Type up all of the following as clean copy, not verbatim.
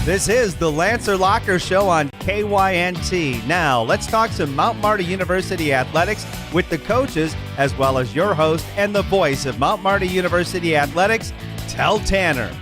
This is the Lancer Locker Show on KYNT. Now, let's talk some Mount Marty University athletics with the coaches, as well as your host and the voice of Mount Marty University athletics, Tel Tanner.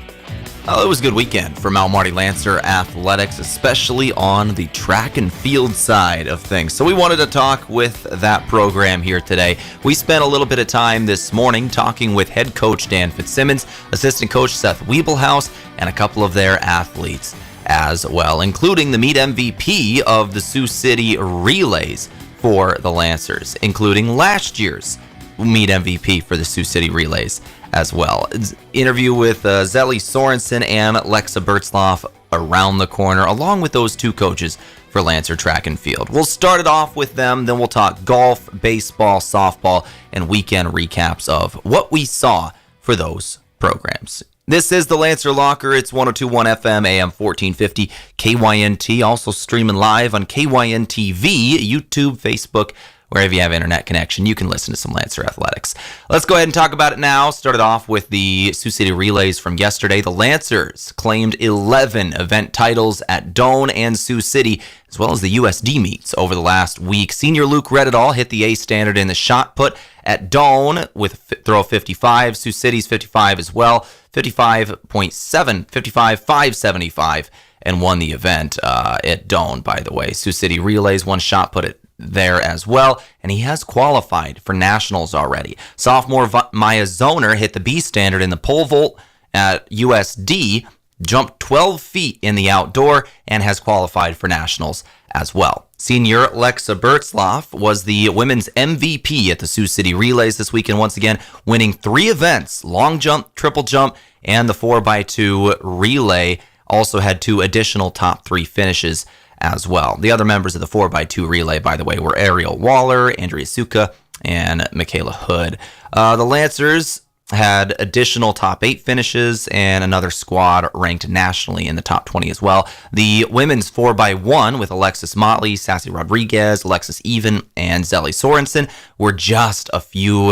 Oh, it was a good weekend for Mount Marty Lancer athletics, especially on the track and field side of things. So we wanted to talk with that program here today. We spent a little bit of time this morning talking with head coach Dan Fitzsimmons, assistant coach Seth Wiebelhaus, and a couple of their athletes as well, including the meet MVP of the Sioux City Relays for the Lancers, including last year's meet MVP for the Sioux City Relays as well. Interview with Zelie Sorensen and Lexa Burtzlaff around the corner, along with those two coaches for Lancer Track and Field. We'll start it off with them, then we'll talk golf, baseball, softball, and weekend recaps of what we saw for those programs. This is the Lancer Locker. It's 102.1 FM, AM 1450, KYNT, also streaming live on KYN TV, YouTube, Facebook, wherever you have internet connection, you can listen to some Lancer athletics. Let's go ahead and talk about it now. Started off with the Sioux City Relays from yesterday. The Lancers claimed 11 event titles at Doane and Sioux City, as well as the USD meets over the last week. Senior Luke Reddital hit the A standard in the shot put at Doane with a throw of 55. Sioux City's 55 as well, 55.7, 55.575, and won the event at Doane, by the way. Sioux City Relays one shot put at there as well, and he has qualified for nationals already. Sophomore Maya Zoner hit the B standard in the pole vault at USD, jumped 12 feet in the outdoor, and has qualified for nationals as well. Senior Lexa Burtzlaff was the women's MVP at the Sioux City Relays this weekend, once again winning 3 events, long jump, triple jump, and the 4x2 relay. Also had 2 additional top 3 finishes as well. The other members of the 4x2 relay, by the way, were Ariel Waller, Andrea Suka, and Michaela Hood. The Lancers had additional top 8 finishes and another squad ranked nationally in the top 20 as well. The women's 4x1 with Alexis Motley, Sassy Rodriguez, Alexis Even, and Zelie Sorensen were just a few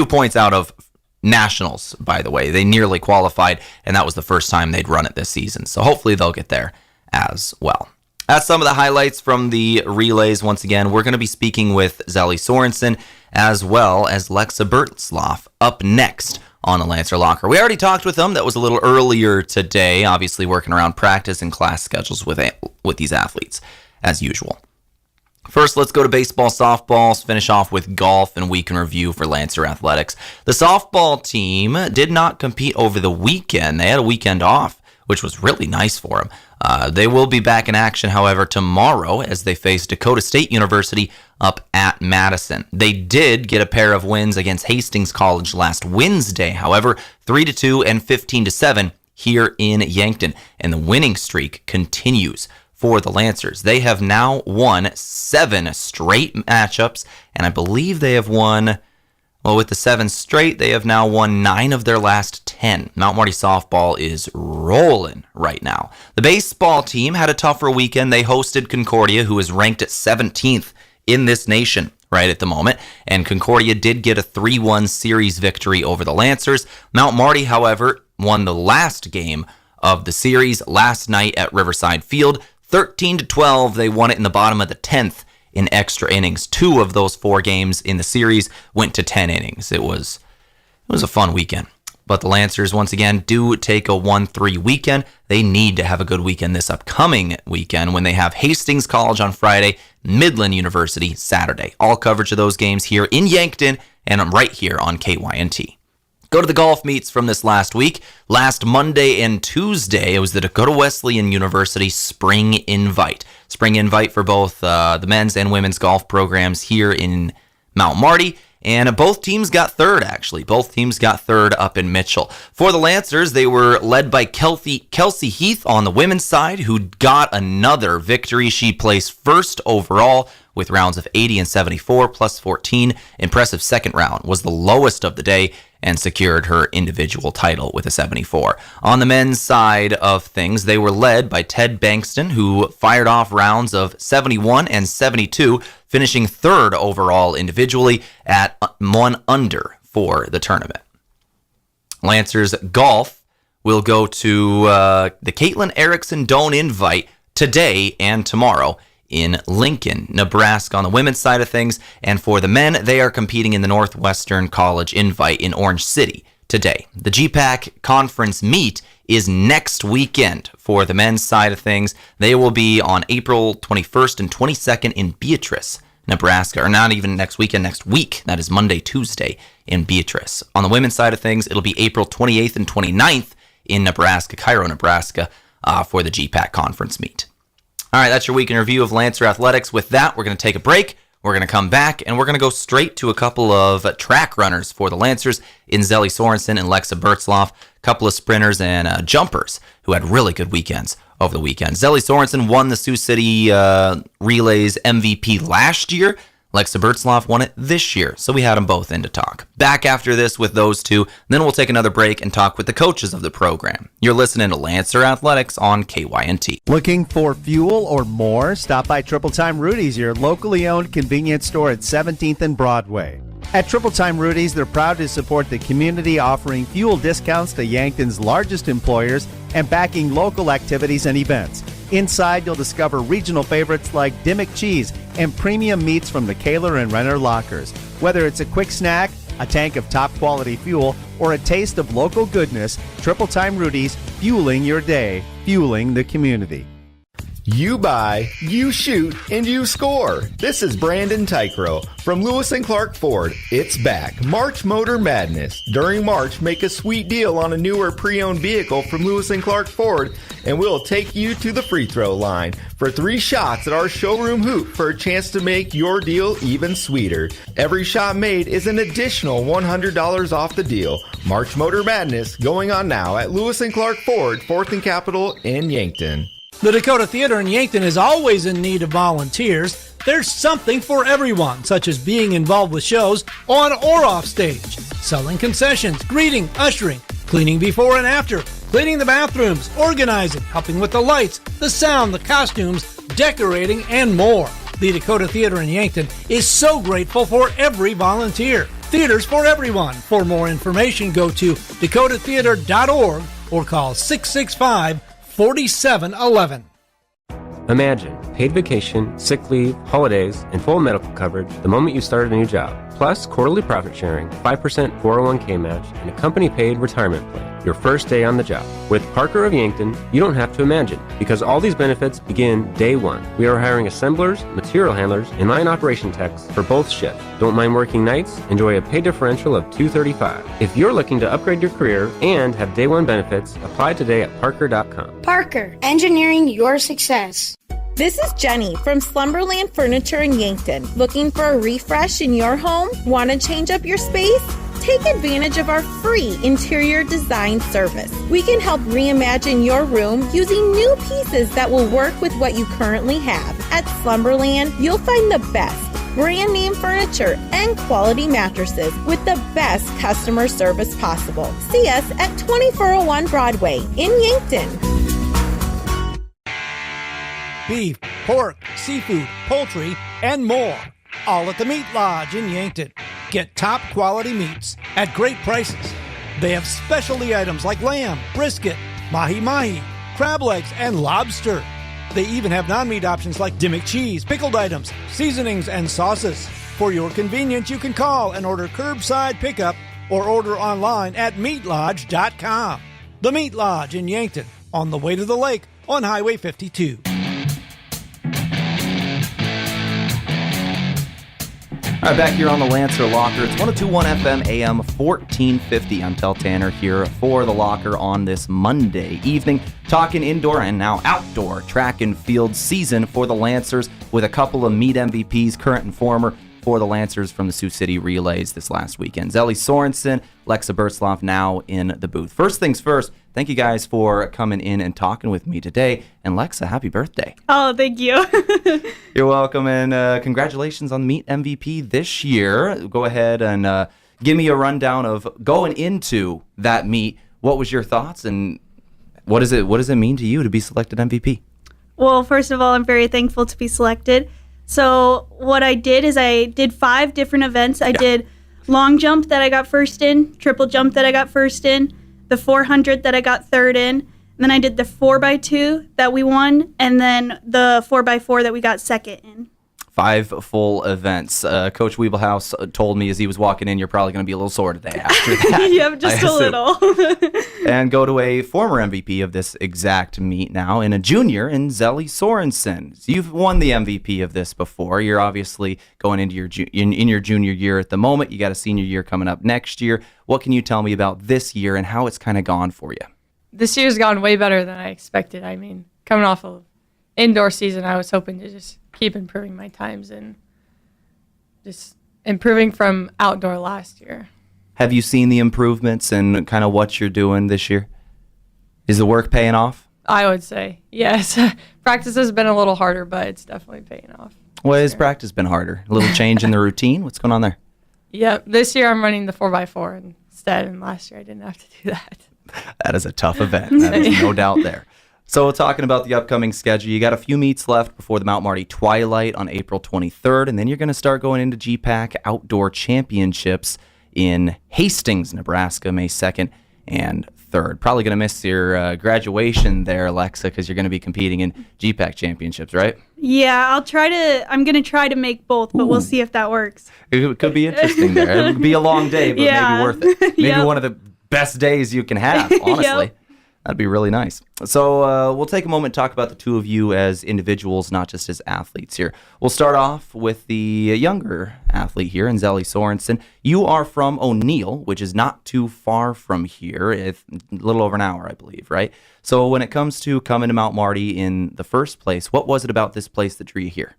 points out of nationals, by the way. They nearly qualified, and that was the first time they'd run it this season. So hopefully they'll get there as well. That's some of the highlights from the relays. Once again, we're going to be speaking with Zelie Sorensen as well as Lexa Burtzlaff up next on the Lancer Locker. We already talked with them. That was a little earlier today, obviously working around practice and class schedules with these athletes as usual. First, let's go to baseball, softball, finish off with golf and week in review for Lancer Athletics. The softball team did not compete over the weekend. They had a weekend off, which was really nice for them. They will be back in action, however, tomorrow as they face Dakota State University up at Madison. They did get a pair of wins against Hastings College last Wednesday, however, 3-2 and 15-7 here in Yankton, and the winning streak continues for the Lancers. They have now won 7 straight matchups, and I believe they have won, well, with the 7 straight, they have now won 9 of their last 10. Mount Marty softball is rolling right now. The baseball team had a tougher weekend. They hosted Concordia, who is ranked at 17th in this nation right at the moment, and Concordia did get a 3-1 series victory over the Lancers. Mount Marty, however, won the last game of the series last night at Riverside Field. 13-12, they won it in the bottom of the 10th in extra innings. 2 of those 4 games in the series went to 10 innings. It was a fun weekend. But the Lancers, once again, do take a 1-3 weekend. They need to have a good weekend this upcoming weekend when they have Hastings College on Friday, Midland University Saturday. All coverage of those games here in Yankton, and I'm right here on KYNT. Go to the golf meets from this last week. Last Monday and Tuesday, it was the Dakota Wesleyan University Spring Invite. Spring Invite for both the men's and women's golf programs here in Mount Marty. And both teams got third, actually. Both teams got third up in Mitchell. For the Lancers, they were led by Kelsey Heath on the women's side, who got another victory. She placed first overall with rounds of 80 and 74 plus 14. Impressive second round was the lowest of the day and secured her individual title with a 74. On the men's side of things, they were led by Ted Bankston, who fired off rounds of 71 and 72, finishing third overall individually at 1 under for the tournament. Lancers golf will go to the Caitlin Erickson Doan Invite today and tomorrow in Lincoln, Nebraska on the women's side of things. And for the men, they are competing in the Northwestern College Invite in Orange City today. The GPAC conference meet is next weekend for the men's side of things. They will be on April 21st and 22nd in Beatrice, Nebraska, or not even next weekend, next week. That is Monday, Tuesday in Beatrice. On the women's side of things, it'll be April 28th and 29th in Nebraska, Cairo, Nebraska, for the GPAC conference meet. All right, that's your week in review of Lancer Athletics. With that, we're going to take a break. We're going to come back, and we're going to go straight to a couple of track runners for the Lancers in Zelie Sorensen and Lexa Burtzlaff, a couple of sprinters and jumpers who had really good weekends over the weekend. Zelie Sorensen won the Sioux City Relays MVP last year. Lexa Burtzlaff won it this year, so we had them both in to talk. Back after this with those two, then we'll take another break and talk with the coaches of the program. You're listening to Lancer Athletics on KYNT. Looking for fuel or more? Stop by Triple Time Rudy's, your locally owned convenience store at 17th and Broadway. At Triple Time Rudy's, they're proud to support the community, offering fuel discounts to Yankton's largest employers and backing local activities and events. Inside, you'll discover regional favorites like Dimmick Cheese and premium meats from the Kaler and Renner lockers. Whether it's a quick snack, a tank of top-quality fuel, or a taste of local goodness, Triple Time Rudy's, fueling your day, fueling the community. You buy, you shoot, and you score. This is Brandon Tykrow from Lewis & Clark Ford. It's back. March Motor Madness. During March, make a sweet deal on a newer pre-owned vehicle from Lewis & Clark Ford, and we'll take you to the free throw line for 3 shots at our showroom hoop for a chance to make your deal even sweeter. Every shot made is an additional $100 off the deal. March Motor Madness going on now at Lewis & Clark Ford, 4th and Capitol in Yankton. The Dakota Theater in Yankton is always in need of volunteers. There's something for everyone, such as being involved with shows on or off stage, selling concessions, greeting, ushering, cleaning before and after, cleaning the bathrooms, organizing, helping with the lights, the sound, the costumes, decorating, and more. The Dakota Theater in Yankton is so grateful for every volunteer. Theaters for everyone. For more information, go to dakotatheater.org or call 665-4711. Imagine paid vacation, sick leave, holidays, and full medical coverage the moment you start a new job. Plus quarterly profit sharing, 5% 401k match, and a company-paid retirement plan your first day on the job. With Parker of Yankton, you don't have to imagine, because all these benefits begin day one. We are hiring assemblers, material handlers, and line operation techs for both shifts. Don't mind working nights? Enjoy a pay differential of $235. If you're looking to upgrade your career and have day one benefits, apply today at parker.com. Parker, engineering your success. This is Jenny from Slumberland Furniture in Yankton. Looking for a refresh in your home? Want to change up your space? Take advantage of our free interior design service. We can help reimagine your room using new pieces that will work with what you currently have. At Slumberland, you'll find the best brand name furniture and quality mattresses with the best customer service possible. See us at 2401 Broadway in Yankton. Beef, pork, seafood, poultry, and more. All at the Meat Lodge in Yankton. Get top quality meats at great prices. They have specialty items like lamb, brisket, mahi-mahi, crab legs, and lobster. They even have non-meat options like Dimmick cheese, pickled items, seasonings, and sauces. For your convenience, you can call and order curbside pickup or order online at meatlodge.com. The Meat Lodge in Yankton, on the way to the lake on Highway 52. All right, back here on the Lancer Locker. It's 102.1 FM, AM 1450. I'm Tel Tanner here for the Locker on this Monday evening, talking indoor and now outdoor track and field season for the Lancers with a couple of meet MVPs, current and former, for the Lancers from the Sioux City Relays this last weekend. Zelie Sorensen, Lexa Burtzlaff now in the booth. First things first, thank you guys for coming in and talking with me today. And Lexa, happy birthday. Oh, thank you. You're welcome, and congratulations on the meet MVP this year. Go ahead and give me a rundown of going into that meet. What was your thoughts, and what does it mean to you to be selected MVP? Well, first of all, I'm very thankful to be selected. So what I did is I did 5 different events. I did long jump that I got first in, triple jump that I got first in, the 400 that I got third in, and then I did the 4x2 that we won, and then the 4x4 that we got second in. 5 full events. Coach Wiebelhaus told me as he was walking in, you're probably going to be a little sore today after that. Yep, just a little. And go to a former MVP of this exact meet now, and a junior in Zelie Sorensen. So you've won the MVP of this before. You're obviously going into your in your junior year at the moment. You got a senior year coming up next year. What can you tell me about this year and how it's kind of gone for you? This year's gone way better than I expected. I mean, coming off of indoor season, I was hoping to just keep improving my times and just improving from outdoor last year. Have you seen the improvements and kind of what you're doing this year? Is the work paying off? I would say, yes. Practice has been a little harder, but it's definitely paying off. Well, has practice been harder? A little change in the routine? What's going on there? Yep. This year I'm running the 4x4 instead, and last year I didn't have to do that. That is a tough event. That is no doubt there. So talking about the upcoming schedule, you got a few meets left before the Mount Marty Twilight on April 23rd, and then you're going to start going into GPAC Outdoor Championships in Hastings, Nebraska, May 2nd and 3rd. Probably going to miss your graduation there, Lexa, because you're going to be competing in GPAC Championships, right? Yeah, I'm going to try to make both, but we'll see if that works. It could be interesting there. It would be a long day, but maybe worth it. Maybe one of the best days you can have, honestly. Yep. That'd be really nice. So we'll take a moment to talk about the two of you as individuals, not just as athletes here. We'll start off with the younger athlete here in Zelie Sorensen. You are from O'Neill, which is not too far from here, a little over an hour, I believe, right? So when it comes to coming to Mount Marty in the first place, what was it about this place that drew you here?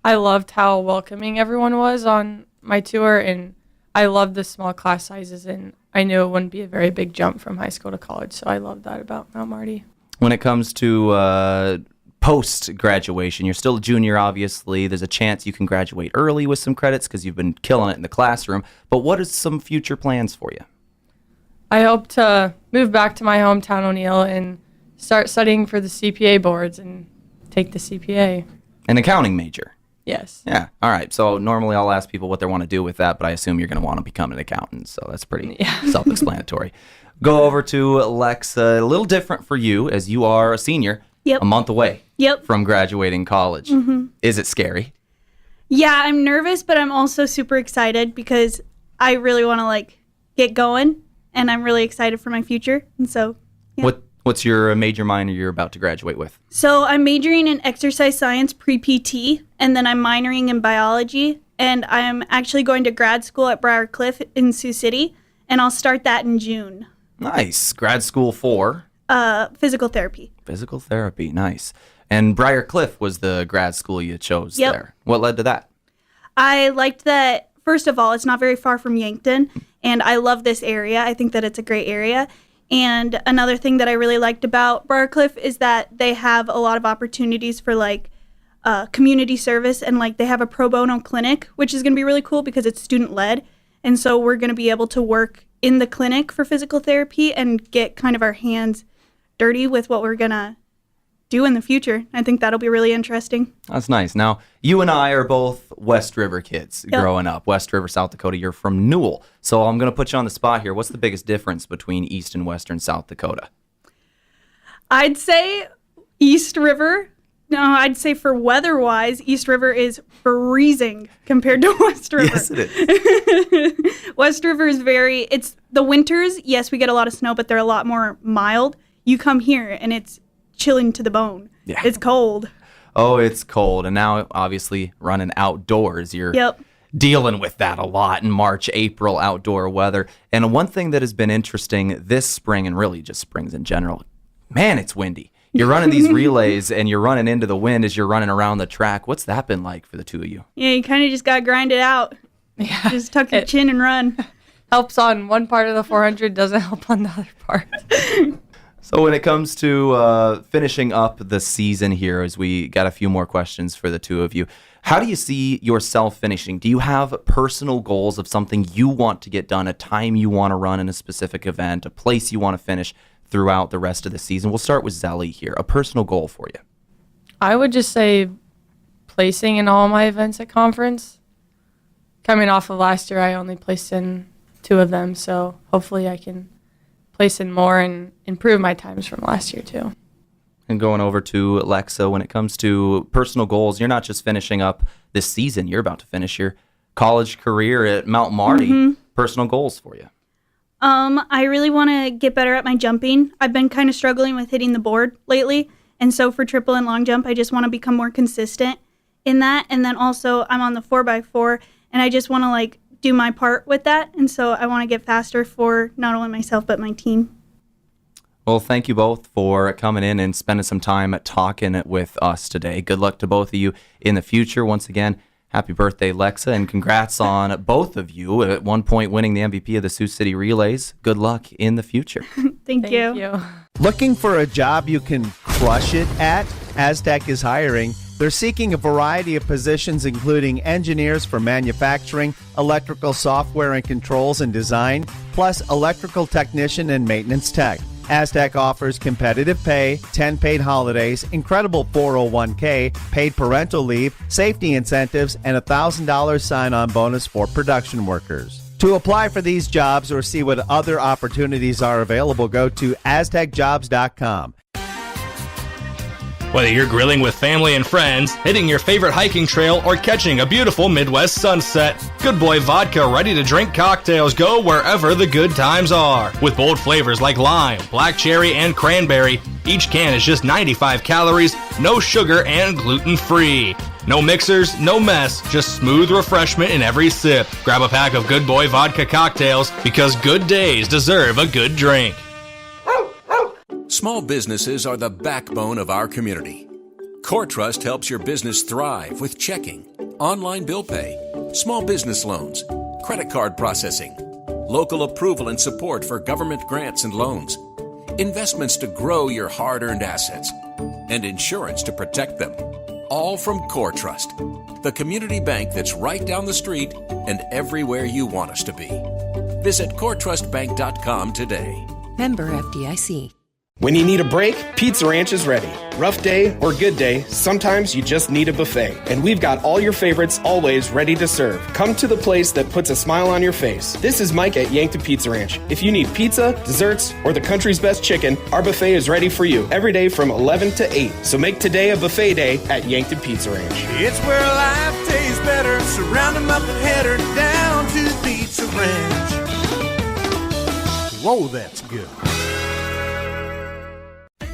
I loved how welcoming everyone was on my tour, and I loved the small class sizes, and I knew it wouldn't be a very big jump from high school to college, so I loved that about Mount Marty. When it comes to post-graduation, you're still a junior, obviously. There's a chance you can graduate early with some credits because you've been killing it in the classroom. But what are some future plans for you? I hope to move back to my hometown, O'Neill, and start studying for the CPA boards and take the CPA. An accounting major? Yes. Yeah. All right. So normally I'll ask people what they want to do with that, but I assume you're going to want to become an accountant. So that's pretty self-explanatory. Go over to Lexa. A little different for you as you are a senior. Yep. A month away. Yep. From graduating college. Mm-hmm. Is it scary? Yeah, I'm nervous, but I'm also super excited because I really want to get going, and I'm really excited for my future. And so, yeah. What's your major minor you're about to graduate with? So I'm majoring in exercise science pre-PT, and then I'm minoring in biology, and I'm actually going to grad school at Briarcliff in Sioux City, and I'll start that in June. Nice. Grad school for? Physical therapy. Physical therapy, nice. And Briarcliff was the grad school you chose there. What led to that? I liked that, first of all, it's not very far from Yankton, and I love this area. I think that it's a great area. And another thing that I really liked about Briarcliff is that they have a lot of opportunities for community service, and they have a pro bono clinic, which is going to be really cool because it's student led. And so we're going to be able to work in the clinic for physical therapy and get kind of our hands dirty with what we're going to do in the future. I think that'll be really interesting. That's nice. Now, you and I are both West River kids growing up. West River, South Dakota. You're from Newell. So I'm going to put you on the spot here. What's the biggest difference between East and Western South Dakota? I'd say East River. No, I'd say for weather-wise, East River is freezing compared to West River. Yes, it is. West River is it's the winters, yes, we get a lot of snow, but they're a lot more mild. You come here and it's chilling to the bone. Yeah. It's cold. Oh, it's cold. And now, obviously, running outdoors, you're dealing with that a lot in March, April, outdoor weather. And one thing that has been interesting this spring, and really just springs in general, man, it's windy. You're running these relays and you're running into the wind as you're running around the track. What's that been like for the two of you? Yeah, you kind of just got to grind it out. Yeah. Just tuck your chin and run. Helps on one part of the 400, doesn't help on the other part. So when it comes to finishing up the season here, as we got a few more questions for the two of you, how do you see yourself finishing? Do you have personal goals of something you want to get done, a time you want to run in a specific event, a place you want to finish throughout the rest of the season? We'll start with Zelie here. A personal goal for you. I would just say placing in all my events at conference. Coming off of last year, I only placed in 2 of them, so hopefully I can place in more and improve my times from last year too. And going over to Lexa, when it comes to personal goals, you're not just finishing up this season, you're about to finish your college career at Mount Marty. Personal goals for you? I really want to get better at my jumping. I've been kind of struggling with hitting the board lately. And so for triple and long jump, I just want to become more consistent in that. And then also I'm on the 4x4 and I just want to like do my part with that. And so I want to get faster for not only myself, but my team. Well, thank you both for coming in and spending some time talking with us today. Good luck to both of you in the future. Once again, happy birthday, Lexa, and congrats on both of you at one point winning the MVP of the Sioux City Relays. Good luck in the future. Thank you. Looking for a job you can crush it at? Aztec is hiring. They're seeking a variety of positions, including engineers for manufacturing, electrical software and controls and design, plus electrical technician and maintenance tech. Aztec offers competitive pay, 10 paid holidays, incredible 401k, paid parental leave, safety incentives, and a $1,000 sign-on bonus for production workers. To apply for these jobs or see what other opportunities are available, go to aztecjobs.com. Whether you're grilling with family and friends, hitting your favorite hiking trail, or catching a beautiful Midwest sunset, Good Boy Vodka ready-to-drink cocktails go wherever the good times are. With bold flavors like lime, black cherry, and cranberry, each can is just 95 calories, no sugar, and gluten-free. No mixers, no mess, just smooth refreshment in every sip. Grab a pack of Good Boy Vodka cocktails because good days deserve a good drink. Small businesses are the backbone of our community. CoreTrust helps your business thrive with checking, online bill pay, small business loans, credit card processing, local approval and support for government grants and loans, investments to grow your hard-earned assets, and insurance to protect them. All from CoreTrust, the community bank that's right down the street and everywhere you want us to be. Visit CoreTrustBank.com today. Member FDIC. When you need a break, Pizza Ranch is ready. Rough day or good day, sometimes you just need a buffet. And we've got all your favorites always ready to serve. Come to the place that puts a smile on your face. This is Mike at Yankton Pizza Ranch. If you need pizza, desserts, or the country's best chicken, our buffet is ready for you every day from 11 to 8. So make today a buffet day at Yankton Pizza Ranch. It's where life tastes better. Surround them up and head her down to the Pizza Ranch. Whoa, that's good.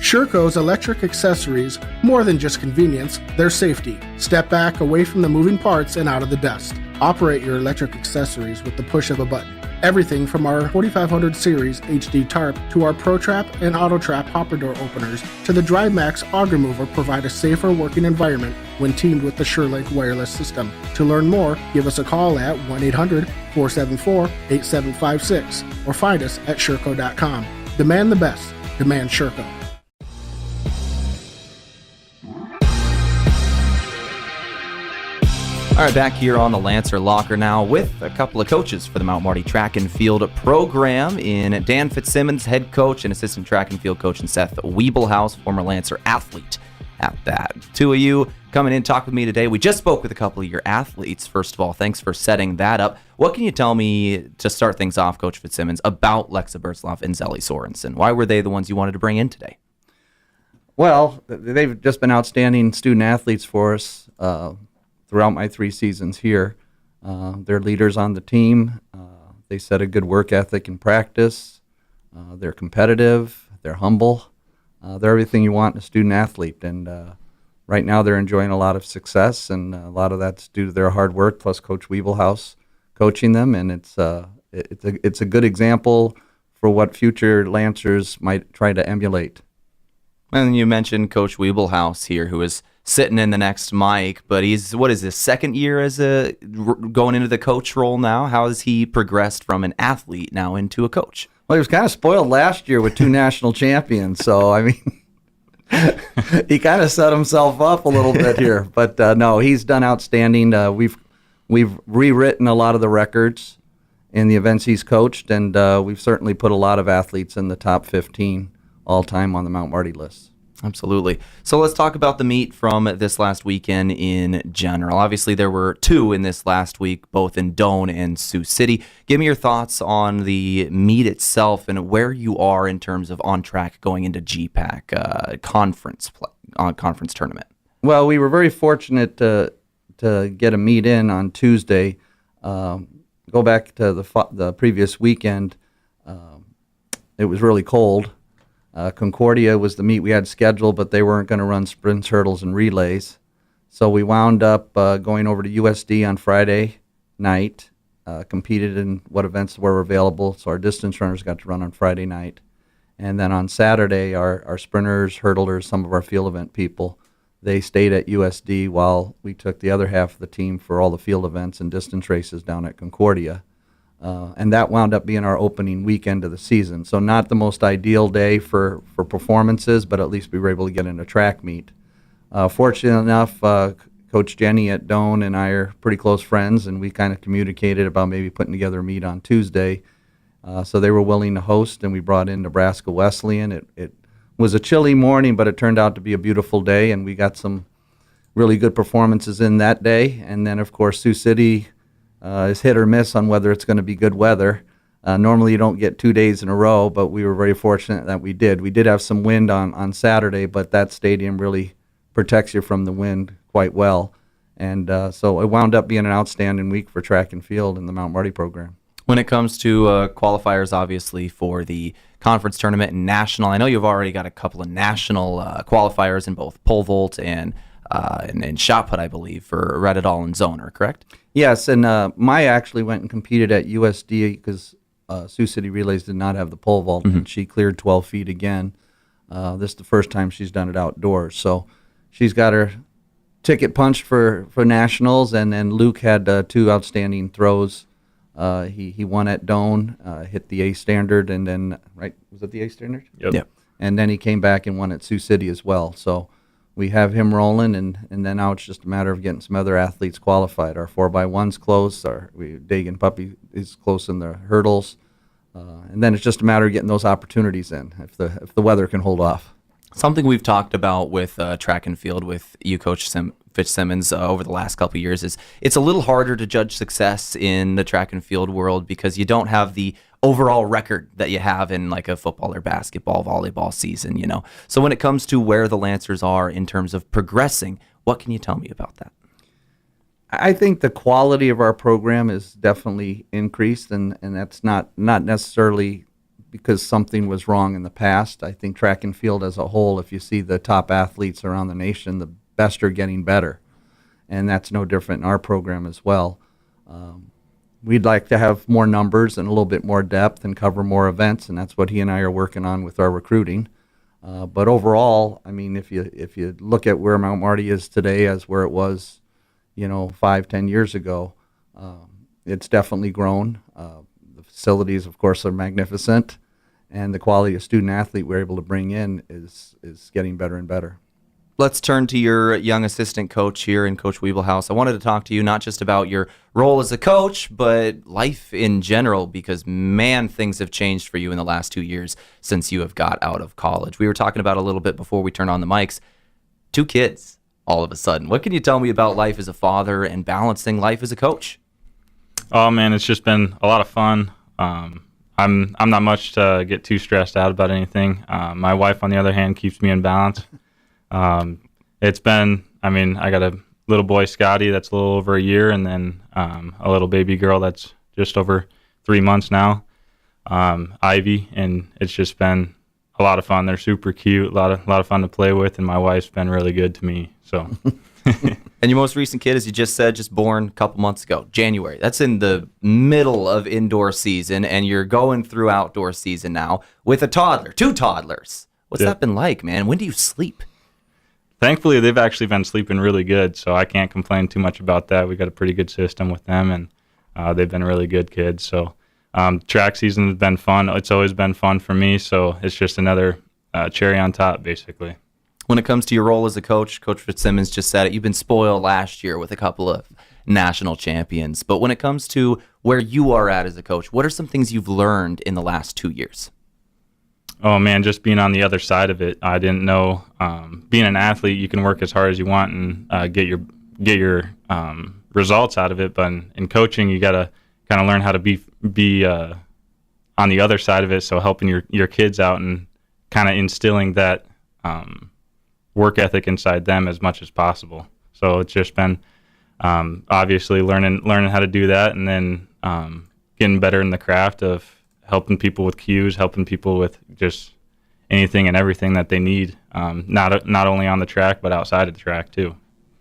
Sherco's electric accessories, more than just convenience, they're safety. Step back away from the moving parts and out of the dust. Operate your electric accessories with the push of a button. Everything from our 4500 series HD tarp to our ProTrap and AutoTrap hopper door openers to the DriveMax auger mover provide a safer working environment when teamed with the SureLink wireless system. To learn more, give us a call at 1-800-474-8756 or find us at Sherco.com. Demand the best. Demand Sherco. All right, back here on the Lancer Locker now with a couple of coaches for the Mount Marty track and field program in Dan Fitzsimmons, head coach and assistant track and field coach, and Seth Wiebelhaus, former Lancer athlete at that. Two of you coming in, talk with me today. We just spoke with a couple of your athletes. First of all, thanks for setting that up. What can you tell me to start things off, Coach Fitzsimmons, about Lexa Burtzlaff and Zelie Sorensen? Why were they the ones you wanted to bring in today? Well, they've just been outstanding student athletes for us throughout my 3 seasons here. They're leaders on the team. They set a good work ethic in practice. They're competitive. They're humble. They're everything you want in a student athlete. And right now they're enjoying a lot of success, and a lot of that's due to their hard work, plus Coach Wiebelhaus coaching them. And it's a good example for what future Lancers might try to emulate. And you mentioned Coach Wiebelhaus here, who is sitting in the next mic, but he's, what is his second year as going into the coach role now? How has he progressed from an athlete now into a coach? Well, he was kind of spoiled last year with 2 national champions, so I mean, he kind of set himself up a little bit here. But no, he's done outstanding. We've rewritten a lot of the records in the events he's coached, and we've certainly put a lot of athletes in the top 15 all time on the Mount Marty list. Absolutely. So let's talk about the meet from this last weekend in general. Obviously, there were two in this last week, both in Doane and Sioux City. Give me your thoughts on the meet itself and where you are in terms of on track going into GPAC conference tournament. Well, we were very fortunate to get a meet in on Tuesday. Go back to the previous weekend. It was really cold. Concordia was the meet we had scheduled, but they weren't going to run sprints, hurdles, and relays. So we wound up going over to USD on Friday night, competed in what events were available. So our distance runners got to run on Friday night. And then on Saturday, our sprinters, hurdlers, some of our field event people, they stayed at USD while we took the other half of the team for all the field events and distance races down at Concordia. And that wound up being our opening weekend of the season. So not the most ideal day for performances, but at least we were able to get in a track meet. Fortunate enough, Coach Jenny at Doane and I are pretty close friends, and we kind of communicated about maybe putting together a meet on Tuesday. So they were willing to host, and we brought in Nebraska Wesleyan. It was a chilly morning, but it turned out to be a beautiful day, and we got some really good performances in that day. And then, of course, Sioux City is hit or miss on whether it's going to be good weather. Normally you don't get 2 days in a row, but we were very fortunate that we did. We did have some wind on Saturday, but that stadium really protects you from the wind quite well. And so it wound up being an outstanding week for track and field in the Mount Marty program. When it comes to qualifiers, obviously, for the conference tournament and national, I know you've already got a couple of national qualifiers in both pole vault and shot put, I believe, for Reddit and Zoner, correct? Yes, and Maya actually went and competed at USD because Sioux City Relays did not have the pole vault, and she cleared 12 feet again. This is the first time she's done it outdoors. So she's got her ticket punched for nationals, and then Luke had two outstanding throws. He won at Doane, hit the A standard, and then, right, was it the A standard? Yep. And then he came back and won at Sioux City as well. So we have him rolling, and then now it's just a matter of getting some other athletes qualified. Our 4x1's close. Dagan Puppy is close in the hurdles. And then it's just a matter of getting those opportunities in if the weather can hold off. Something we've talked about with track and field with you, Coach Fitzsimmons, over the last couple of years is it's a little harder to judge success in the track and field world because you don't have the overall record that you have in like a football or basketball, volleyball season, you know. So when it comes to where the Lancers are in terms of progressing, what can you tell me about that? I think the quality of our program is definitely increased, and that's not necessarily because something was wrong in the past. I think track and field as a whole, if you see the top athletes around the nation, the best are getting better, and that's no different in our program as well. We'd like to have more numbers and a little bit more depth and cover more events, and that's what he and I are working on with our recruiting. But overall, I mean, if you look at where Mount Marty is today as where it was, 5-10 years ago, it's definitely grown. The facilities, of course, are magnificent, and the quality of student athlete we're able to bring in is getting better and better. Let's turn to your young assistant coach here in Coach Wiebelhaus. I wanted to talk to you not just about your role as a coach, but life in general, because, man, things have changed for you in the last 2 years since you have got out of college. We were talking about a little bit before we turned on the mics. 2 kids all of a sudden. What can you tell me about life as a father and balancing life as a coach? Oh, man, it's just been a lot of fun. I'm not much to get too stressed out about anything. My wife, on the other hand, keeps me in balance. It's been, I got a little boy, Scotty, that's a little over a year, and then a little baby girl that's just over 3 months now, Ivy, and it's just been a lot of fun. They're super cute, a lot of fun to play with, and my wife's been really good to me. So. And your most recent kid, as you just said, just born a couple months ago, January. That's in the middle of indoor season, and you're going through outdoor season now with a toddler, 2 toddlers. What's that been like, man? When do you sleep? Thankfully, they've actually been sleeping really good, so I can't complain too much about that. We got a pretty good system with them, and they've been really good kids. So track season has been fun. It's always been fun for me, so it's just another cherry on top, basically. When it comes to your role as a coach, Coach Fitzsimmons just said it, you've been spoiled last year with a couple of national champions. But when it comes to where you are at as a coach, what are some things you've learned in the last 2 years? Oh man, just being on the other side of it, I didn't know. Being an athlete, you can work as hard as you want and get your results out of it. But in coaching, you got to kind of learn how to be on the other side of it. So helping your kids out and kind of instilling that work ethic inside them as much as possible. So it's just been obviously learning how to do that, and then getting better in the craft of helping people with cues, helping people with just anything and everything that they need, not only on the track, but outside of the track too.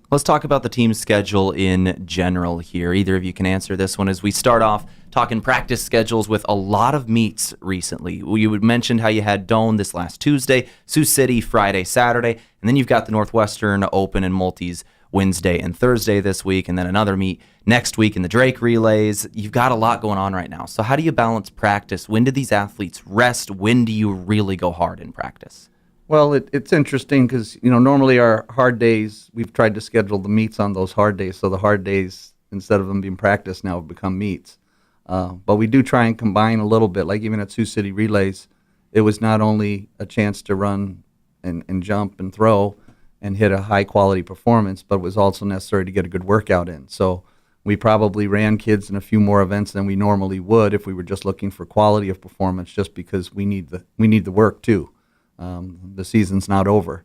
Let's talk about the team schedule in general here. Either of you can answer this one as we start off talking practice schedules with a lot of meets recently. You had mentioned how you had Doane this last Tuesday, Sioux City Friday, Saturday, and then you've got the Northwestern Open and Multis Wednesday and Thursday this week, and then another meet next week in the Drake Relays. You've got a lot going on right now. So how do you balance practice? When do these athletes rest? When do you really go hard in practice? Well, it's interesting because, normally our hard days, we've tried to schedule the meets on those hard days. So the hard days, instead of them being practice now, have become meets. But we do try and combine a little bit. Like even at Sioux City Relays, it was not only a chance to run and jump and throw and hit a high-quality performance, but it was also necessary to get a good workout in. So we probably ran kids in a few more events than we normally would if we were just looking for quality of performance, just because we need the work too. The season's not over.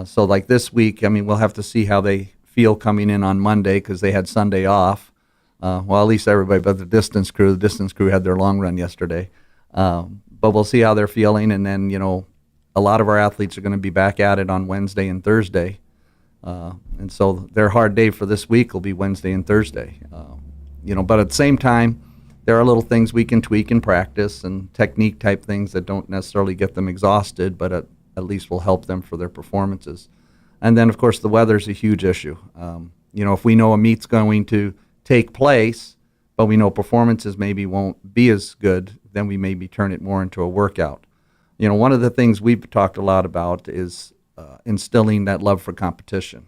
So like this week, we'll have to see how they feel coming in on Monday because they had Sunday off. Well, at least everybody but the distance crew. The distance crew had their long run yesterday. But we'll see how they're feeling, and then, a lot of our athletes are going to be back at it on Wednesday and Thursday. And so their hard day for this week will be Wednesday and Thursday. But at the same time, there are little things we can tweak in practice and technique type things that don't necessarily get them exhausted, but at least will help them for their performances. And then, of course, the weather's a huge issue. If we know a meet's going to take place, but we know performances maybe won't be as good, then we maybe turn it more into a workout. One of the things we've talked a lot about is instilling that love for competition.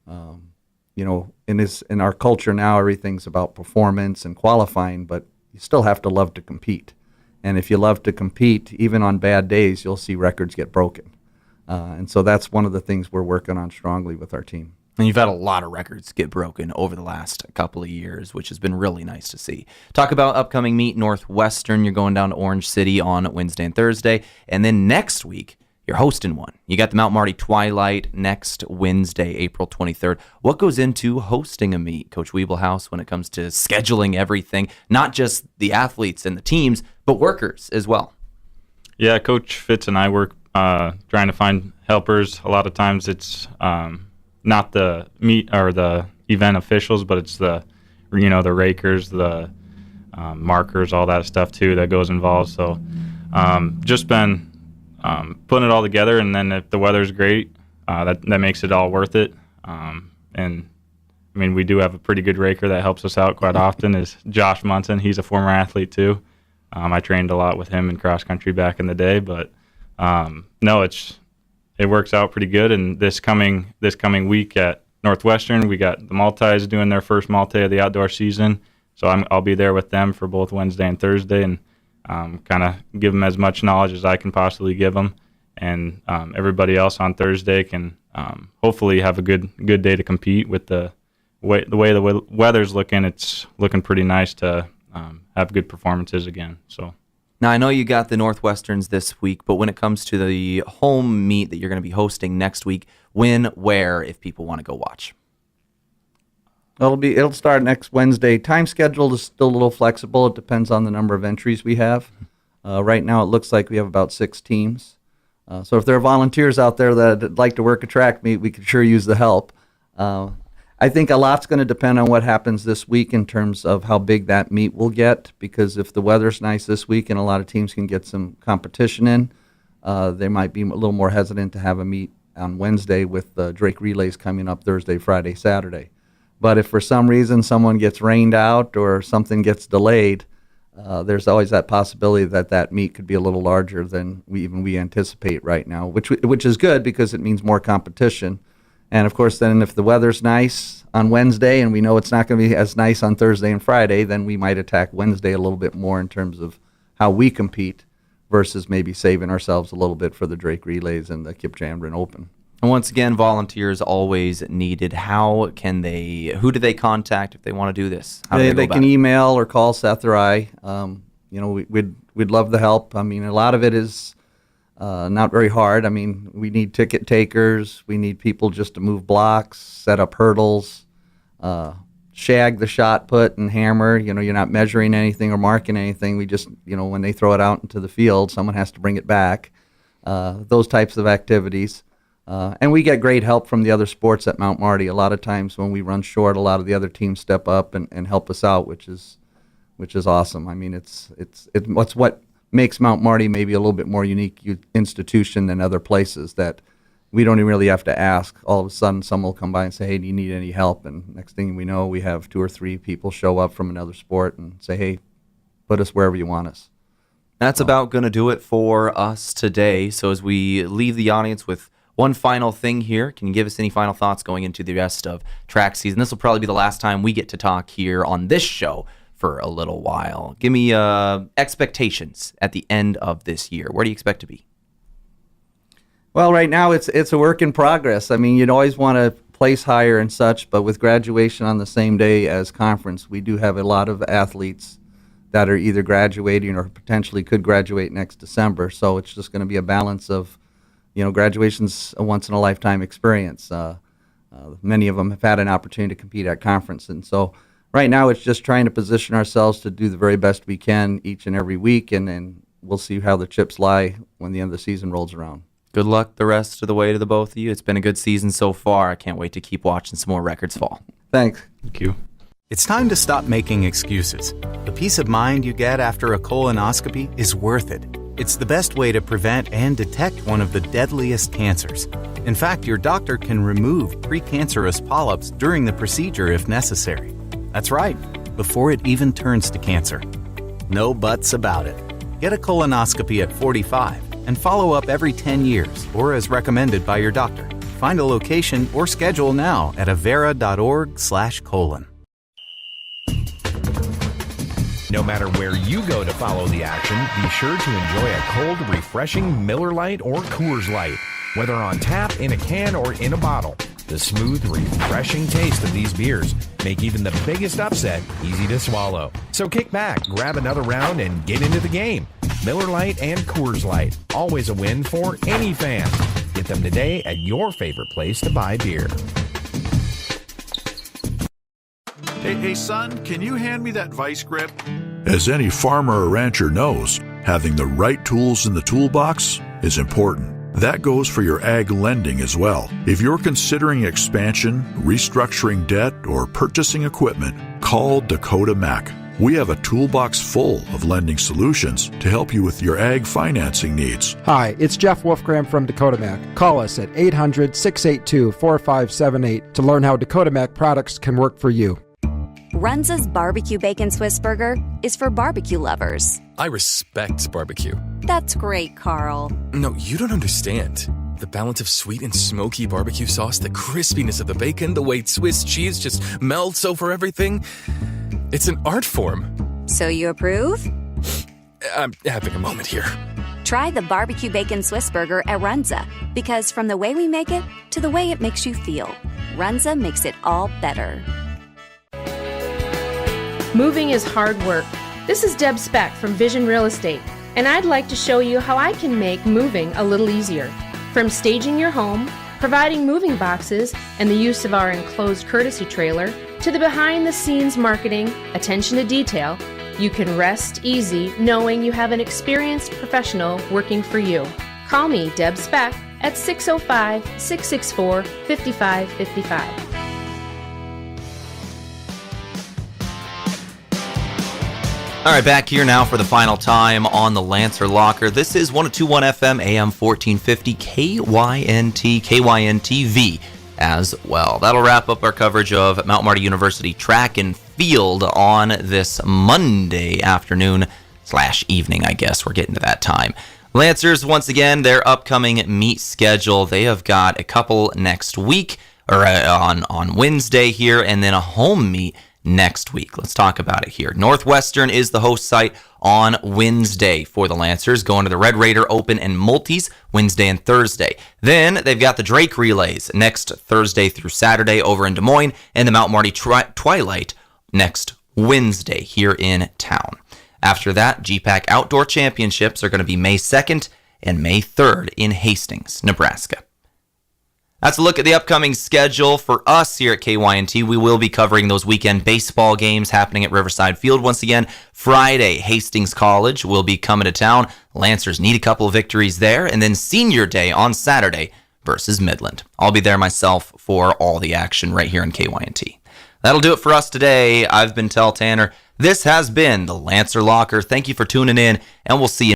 In our culture now, everything's about performance and qualifying, but you still have to love to compete. And if you love to compete, even on bad days, you'll see records get broken. And so that's one of the things we're working on strongly with our team. And you've had a lot of records get broken over the last couple of years, which has been really nice to see. Talk about upcoming meet, Northwestern. You're going down to Orange City on Wednesday and Thursday. And then next week, you're hosting one. You got the Mount Marty Twilight next Wednesday, April 23rd. What goes into hosting a meet, Coach Wiebelhaus, when it comes to scheduling everything, not just the athletes and the teams, but workers as well? Yeah, Coach Fitz and I work trying to find helpers. A lot of times it's not the meet or the event officials, but it's the rakers, the markers, all that stuff too that goes involved. So just been putting it all together, and then if the weather's great, that makes it all worth it. And we do have a pretty good raker that helps us out quite often. Is Josh Munson. He's a former athlete too. I trained a lot with him in cross country back in the day, but it works out pretty good. And this coming week at Northwestern, we got the multis doing their first multi of the outdoor season. So I'll be there with them for both Wednesday and Thursday, and kind of give them as much knowledge as I can possibly give them. And everybody else on Thursday can hopefully have a good day to compete with the way the weather's looking. It's looking pretty nice to have good performances again. So. Now, I know you got the Northwesterns this week, but when it comes to the home meet that you're going to be hosting next week, when, where, if people want to go watch? It'll start next Wednesday. Time schedule is still a little flexible. It depends on the number of entries we have. Right now, it looks like we have about 6 teams. So if there are volunteers out there that like to work a track meet, we could sure use the help. I think a lot's going to depend on what happens this week in terms of how big that meet will get, because if the weather's nice this week and a lot of teams can get some competition in, they might be a little more hesitant to have a meet on Wednesday with the Drake Relays coming up Thursday, Friday, Saturday. But if for some reason someone gets rained out or something gets delayed, there's always that possibility that meet could be a little larger than we anticipate right now, which is good because it means more competition. And, of course, then if the weather's nice on Wednesday and we know it's not going to be as nice on Thursday and Friday, then we might attack Wednesday a little bit more in terms of how we compete versus maybe saving ourselves a little bit for the Drake Relays and the Kip Jambrin Open. And once again, volunteers always needed. Who do they contact if they want to do this? How do They can email or call Seth or I. We'd love the help. I mean, a lot of it is not very hard. I mean, we need ticket takers. We need people just to move blocks, set up hurdles, shag the shot put and hammer. You're not measuring anything or marking anything. We just, when they throw it out into the field, someone has to bring it back. Those types of activities. And we get great help from the other sports at Mount Marty. A lot of times when we run short, a lot of the other teams step up and help us out, which is awesome. I mean, it's what makes Mount Marty maybe a little bit more unique institution than other places, that we don't even really have to ask. All of a sudden, someone will come by and say, "Hey, do you need any help?" And next thing we know, we have 2 or 3 people show up from another sport and say, "Hey, put us wherever you want us." That's about going to do it for us today. So as we leave the audience with one final thing here, can you give us any final thoughts going into the rest of track season? This will probably be the last time we get to talk here on this show for a little while. Give me expectations at the end of this year. Where do you expect to be? Well, right now it's a work in progress. I mean, you'd always want to place higher and such, but with graduation on the same day as conference, we do have a lot of athletes that are either graduating or potentially could graduate next December. So it's just going to be a balance of, graduation's a once-in-a-lifetime experience. Many of them have had an opportunity to compete at conference. And so right now it's just trying to position ourselves to do the very best we can each and every week, and then we'll see how the chips lie when the end of the season rolls around. Good luck the rest of the way to the both of you. It's been a good season so far. I can't wait to keep watching some more records fall. Thanks. Thank you. It's time to stop making excuses. The peace of mind you get after a colonoscopy is worth it. It's the best way to prevent and detect one of the deadliest cancers. In fact, your doctor can remove precancerous polyps during the procedure if necessary. That's right, before it even turns to cancer. No buts about it. Get a colonoscopy at 45 and follow up every 10 years or as recommended by your doctor. Find a location or schedule now at avera.org/colon. No matter where you go to follow the action, be sure to enjoy a cold, refreshing Miller Lite or Coors Light. Whether on tap, in a can, or in a bottle, the smooth, refreshing taste of these beers make even the biggest upset easy to swallow. So kick back, grab another round, and get into the game. Miller Lite and Coors Light, always a win for any fan. Get them today at your favorite place to buy beer. Hey, son, can you hand me that vice grip? As any farmer or rancher knows, having the right tools in the toolbox is important. That goes for your ag lending as well. If you're considering expansion, restructuring debt, or purchasing equipment, call Dakota Mac. We have a toolbox full of lending solutions to help you with your ag financing needs. Hi, it's Jeff Wolfgram from Dakota Mac. Call us at 800-682-4578 to learn how Dakota Mac products can work for you. Runza's Barbecue Bacon Swiss Burger is for barbecue lovers. I respect barbecue. That's great, Carl. No, you don't understand. The balance of sweet and smoky barbecue sauce, the crispiness of the bacon, the way Swiss cheese just melts over everything. It's an art form. So you approve? I'm having a moment here. Try the Barbecue Bacon Swiss Burger at Runza, because from the way we make it to the way it makes you feel, Runza makes it all better. Moving is hard work. This is Deb Speck from Vision Real Estate, and I'd like to show you how I can make moving a little easier. From staging your home, providing moving boxes, and the use of our enclosed courtesy trailer, to the behind-the-scenes marketing, attention to detail, you can rest easy knowing you have an experienced professional working for you. Call me, Deb Speck, at 605-664-5555. All right, back here now for the final time on the Lancer Locker. This is 102.1 FM, AM 1450, KYNT, KYNT-V as well. That'll wrap up our coverage of Mount Marty University track and field on this Monday afternoon/evening, I guess. We're getting to that time. Lancers, once again, their upcoming meet schedule. They have got a couple next week, or on Wednesday here, and then a home meet next week. Let's talk about it here. Northwestern is the host site on Wednesday for the Lancers, going to the Red Raider Open and Multis Wednesday and Thursday. Then they've got the Drake Relays next Thursday through Saturday over in Des Moines, and the Mount Marty Twilight next Wednesday here in town. After that, GPAC Outdoor Championships are going to be May 2nd and May 3rd in Hastings, Nebraska. That's a look at the upcoming schedule for us here at KYNT. We will be covering those weekend baseball games happening at Riverside Field once again. Friday, Hastings College will be coming to town. Lancers need a couple of victories there. And then Senior Day on Saturday versus Midland. I'll be there myself for all the action right here on KYNT. That'll do it for us today. I've been Tel Tanner. This has been the Lancer Locker. Thank you for tuning in, and we'll see you